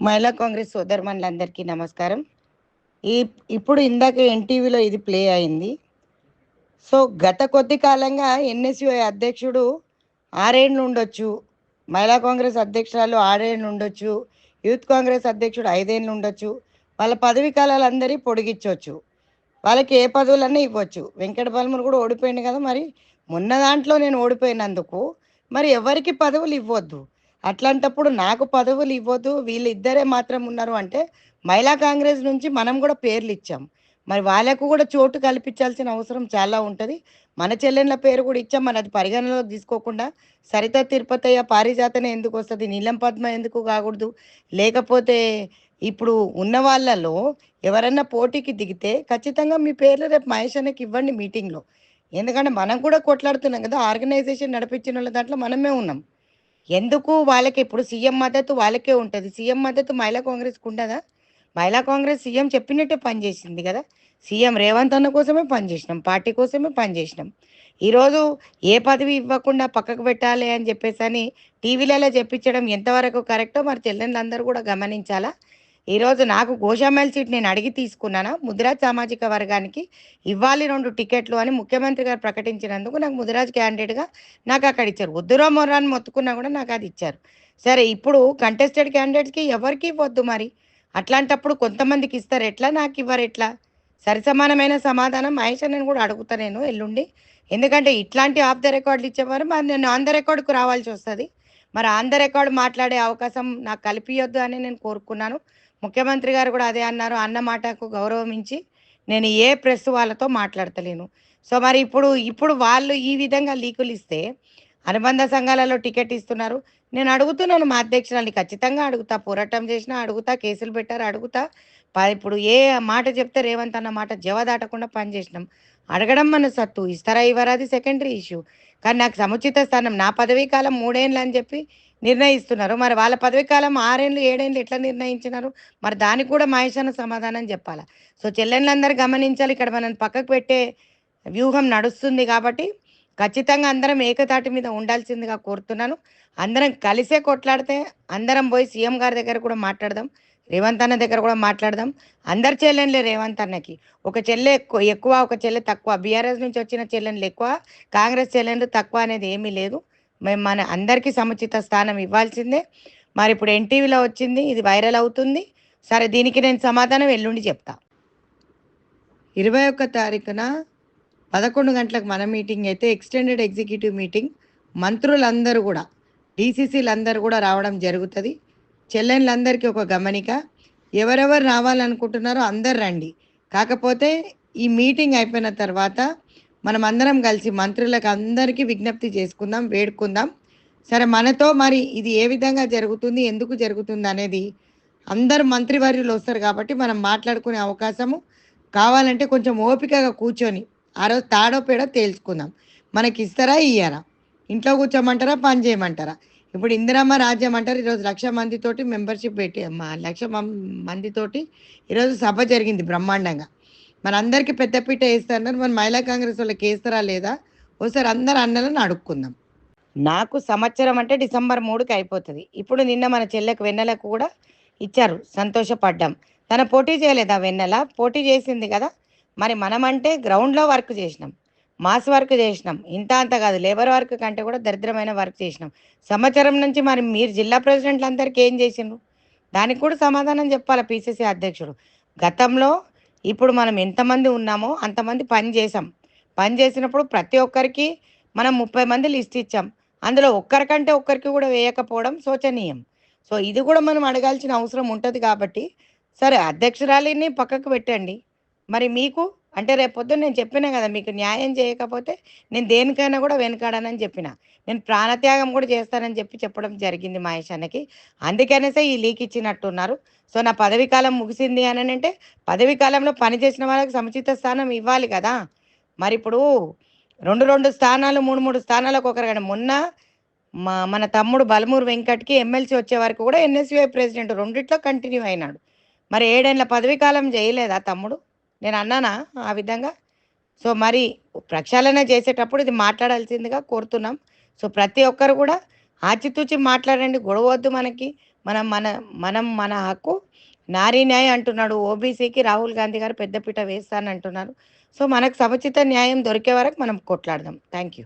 మహిళా కాంగ్రెస్ సోదరుమణులందరికీ నమస్కారం. ఈ ఇప్పుడు ఇందాక ఎన్టీవీలో ఇది ప్లే అయింది. సో గత కొద్ది కాలంగా ఎన్ఎస్యుఐ అధ్యక్షుడు 6 ఏళ్ళు ఉండొచ్చు, మహిళా కాంగ్రెస్ అధ్యక్షురాలు 6 ఏళ్ళు ఉండొచ్చు, యూత్ కాంగ్రెస్ అధ్యక్షుడు 5 ఏళ్ళు ఉండొచ్చు. వాళ్ళ పదవి కాలాలు అందరి పొడిగించవచ్చు, వాళ్ళకి ఏ పదవులన్నా ఇవ్వచ్చు. వెంకట బలమురు కూడా ఓడిపోయింది కదా, మరి మొన్న దాంట్లో నేను ఓడిపోయినందుకు మరి ఎవరికి పదవులు ఇవ్వద్దు. అట్లాంటప్పుడు నాకు పదవులు ఇవ్వద్దు, వీళ్ళిద్దరే మాత్రం ఉన్నారు అంటే మహిళా కాంగ్రెస్ నుంచి మనం కూడా పేర్లు ఇచ్చాం, మరి వాళ్ళకు కూడా చోటు కల్పించాల్సిన అవసరం చాలా ఉంటుంది. మన చెల్లెళ్ళ పేరు కూడా ఇచ్చాం, మరి అది పరిగణలోకి తీసుకోకుండా సరిత తిరుపతయ్య పారిజాతనే ఎందుకు వస్తుంది, నీలం పద్మ ఎందుకు కాకూడదు? లేకపోతే ఇప్పుడు ఉన్న వాళ్ళలో ఎవరన్నా పోటీకి దిగితే ఖచ్చితంగా మీ పేర్లు రేపు మహేష్ అన్నకి ఇవ్వండి మీటింగ్లో. ఎందుకంటే మనం కూడా కొట్లాడుతున్నాం కదా, ఆర్గనైజేషన్ నడిపించిన వాళ్ళ దాంట్లో మనమే ఉన్నాం. ఎందుకు వాళ్ళకి ఇప్పుడు సీఎం మద్దతు వాళ్ళకే ఉంటుంది, సీఎం మద్దతు మహిళా కాంగ్రెస్కి ఉండదా? మహిళా కాంగ్రెస్ సీఎం చెప్పినట్టే పనిచేసింది కదా. సీఎం రేవంత్ అన్న కోసమే పనిచేసినాం, పార్టీ కోసమే పనిచేసినాం. ఈరోజు ఏ పదవి ఇవ్వకుండా పక్కకు పెట్టాలి అని చెప్పేసి అని టీవీలలో చెప్పించడం ఎంతవరకు కరెక్టో మరి చెల్లెళ్ళందరూ కూడా గమనించాలా. ఈరోజు నాకు గోషామేల్ సీట్ నేను అడిగి తీసుకున్నానా, ముదిరాజ్ సామాజిక వర్గానికి ఇవ్వాలి 2 టికెట్లు అని ముఖ్యమంత్రి గారు ప్రకటించినందుకు నాకు ముదిరాజ్ క్యాండిడేట్గా నాకు అక్కడ ఇచ్చారు. వద్దురా మొర్రాన్ని మొత్తుకున్నా కూడా నాకు అది ఇచ్చారు. సరే, ఇప్పుడు కంటెస్టెడ్ క్యాండిడేట్స్కి ఎవరికి ఇవ్వద్దు మరి. అట్లాంటప్పుడు కొంతమందికి ఇస్తారు ఎట్లా, నాకు ఇవ్వరు ఎట్లా? సరిసమానమైన సమాధానం మహేష్ నేను కూడా అడుగుతా నేను ఎల్లుండి. ఎందుకంటే ఇట్లాంటి ఆఫ్ ద రికార్డులు ఇచ్చేవారు మరి నేను ఆన్ ద రికార్డుకు రావాల్సి వస్తుంది. మరి ఆన్ ద రికార్డు మాట్లాడే అవకాశం నాకు కల్పియొద్దు అని నేను కోరుకున్నాను. ముఖ్యమంత్రి గారు కూడా అదే అన్నారు, అన్న మాటకు గౌరవించి నేను ఏ ప్రెస్ వాళ్ళతో మాట్లాడతలేను. సో మరి ఇప్పుడు ఇప్పుడు వాళ్ళు ఈ విధంగా లీకులు ఇస్తే అనుబంధ సంఘాలలో టికెట్ ఇస్తున్నారు. నేను అడుగుతున్నాను మా అధ్యక్షురాలని, ఖచ్చితంగా అడుగుతా, పోరాటం చేసినా అడుగుతా, కేసులు పెట్టారు అడుగుతా. ఇప్పుడు ఏ మాట చెప్తే రేవంత్ అన్న మాట జవదాటకుండా పనిచేసినాం. అడగడం మన సత్తు, ఇస్తారా ఇవ్వరా అది సెకండరీ ఇష్యూ. కానీ నాకు సముచిత స్థానం, నా పదవీ కాలం 3 ఏళ్ళు అని చెప్పి నిర్ణయిస్తున్నారు. మరి వాళ్ళ పదవీ కాలం 6 ఏళ్ళు 7 ఏళ్ళు ఎట్లా నిర్ణయించినారు? మరి దానికి కూడా మహేష్ అన్న సమాధానం చెప్పాలా. సో చెల్లెళ్ళందరూ గమనించాలి, ఇక్కడ మనం పక్కకు పెట్టే వ్యూహం నడుస్తుంది కాబట్టి ఖచ్చితంగా అందరం ఏకతాటి మీద ఉండాల్సిందిగా కోరుతున్నాను. అందరం కలిసే కొట్లాడితే అందరం పోయి సీఎం గారి దగ్గర కూడా మాట్లాడదాం, రేవంత్ అన్న దగ్గర కూడా మాట్లాడదాం. అందరి చెల్లెళ్ళే రేవంత్ అన్నకి, ఒక చెల్లె ఎక్కువ ఒక చెల్లె తక్కువ, బీఆర్ఎస్ నుంచి వచ్చిన చెల్లెళ్ళు ఎక్కువ, కాంగ్రెస్ చెల్లెళ్ళు తక్కువ అనేది ఏమీ లేదు. మేము మన అందరికీ సముచిత స్థానం ఇవ్వాల్సిందే. మరి ఇప్పుడు ఎన్టీవీలో వచ్చింది, ఇది వైరల్ అవుతుంది. సరే, దీనికి నేను సమాధానం ఎల్లుండి చెప్తా. 21 తారీఖున 11 గంటలకు మన మీటింగ్ అయితే ఎక్స్టెండెడ్ ఎగ్జిక్యూటివ్ మీటింగ్, మంత్రులందరూ కూడా డీసీసీలందరూ కూడా రావడం జరుగుతుంది. చెల్లెళ్ళందరికీ ఒక గమనిక, ఎవరెవరు రావాలనుకుంటున్నారో అందరు రండి. కాకపోతే ఈ మీటింగ్ అయిపోయిన తర్వాత మనం అందరం కలిసి మంత్రులకు అందరికీ విజ్ఞప్తి చేసుకుందాం, వేడుకుందాం. సరే, మనతో మరి ఇది ఏ విధంగా జరుగుతుంది, ఎందుకు జరుగుతుంది అనేది అందరు మంత్రివర్యులు వస్తారు కాబట్టి మనం మాట్లాడుకునే అవకాశము కావాలంటే కొంచెం ఓపికగా కూర్చొని ఆ రోజు తాడో పేడో తేల్చుకుందాం. మనకి ఇస్తారా ఇయ్యారా, ఇంట్లో కూర్చోమంటారా పని చేయమంటారా? ఇప్పుడు ఇందిరమ్మ రాజ్యం అంటారు, ఈరోజు 1,00,000 మందితోటి మెంబర్షిప్ పెట్టి 1,00,000 మందితోటి ఈరోజు సభ జరిగింది బ్రహ్మాండంగా. మన అందరికీ పెద్దపీట వేస్తున్నారు, మన మహిళా కాంగ్రెస్ వాళ్ళకి వేస్తారా లేదా ఒకసారి అందరు అన్నలను అడుక్కుందాం. నాకు సంవత్సరం అంటే డిసెంబర్ 3కి అయిపోతుంది. ఇప్పుడు నిన్న మన చెల్లెకు వెన్నెలకు కూడా ఇచ్చారు, సంతోషపడ్డాం. తన పోటీ చేయలేదా వెన్నెల? పోటీ చేసింది కదా. మరి మనమంటే గ్రౌండ్లో వర్క్ చేసినాం, మాస్ వర్క్ చేసినాం, ఇంత అంత కాదు, లేబర్ వర్క్ కంటే కూడా దరిద్రమైన వర్క్ చేసినాం సంవత్సరం నుంచి. మరి మీరు జిల్లా ప్రెసిడెంట్లందరికీ ఏం చేసిండ్రు? దానికి కూడా సమాధానం చెప్పాలి పిసిసి అధ్యక్షుడు. గతంలో ఇప్పుడు మనం ఎంతమంది ఉన్నామో అంతమంది పని చేసాం. పని చేసినప్పుడు ప్రతి ఒక్కరికి మనం 30 మంది లిస్ట్ ఇచ్చాం, అందులో ఒక్కరికంటే ఒక్కరికి కూడా వేయకపోవడం శోచనీయం. సో ఇది కూడా మనం అడగాల్సిన అవసరం ఉంటుంది కాబట్టి సరే, అధ్యక్షురాలిని పక్కకు పెట్టండి. మరి మీకు అంటే రేపొద్దున నేను చెప్పినా కదా, మీకు న్యాయం చేయకపోతే నేను దేనికైనా కూడా వెనకాడనని చెప్పిన, నేను ప్రాణత్యాగం కూడా చేస్తానని చెప్పడం జరిగింది మహేష్ అన్నకి. అందుకనేసే ఈ లీక్ ఇచ్చినట్టున్నారు. సో నా పదవీ కాలం ముగిసింది అని అంటే పదవీ కాలంలో పనిచేసిన వాళ్ళకి సముచిత స్థానం ఇవ్వాలి కదా. మరి ఇప్పుడు 2 స్థానాలు 3 స్థానాలకు ఒకరు కానీ మొన్న మన తమ్ముడు బలమూరు వెంకట్కి ఎమ్మెల్సీ వచ్చే వరకు కూడా ఎన్ఎస్యుఐ ప్రెసిడెంట్ రెండిట్లో కంటిన్యూ అయినాడు. మరి 7 ఏళ్ల పదవీ కాలం చేయలేదా తమ్ముడు? నేను అన్నానా ఆ విధంగా? సో మరి ప్రక్షాళన చేసేటప్పుడు ఇది మాట్లాడాల్సిందిగా కోరుతున్నాం. సో ప్రతి ఒక్కరు కూడా ఆచితూచి మాట్లాడండి, గొడవ వద్దు మనకి. మనం మన మన హక్కు. నారీ న్యాయం అంటున్నాడు, ఓబీసీకి రాహుల్ గాంధీ గారు పెద్దపీట వేస్తానంటున్నారు. సో మనకు సముచిత న్యాయం దొరికే వరకు మనం కొట్లాడదాం. Thank you.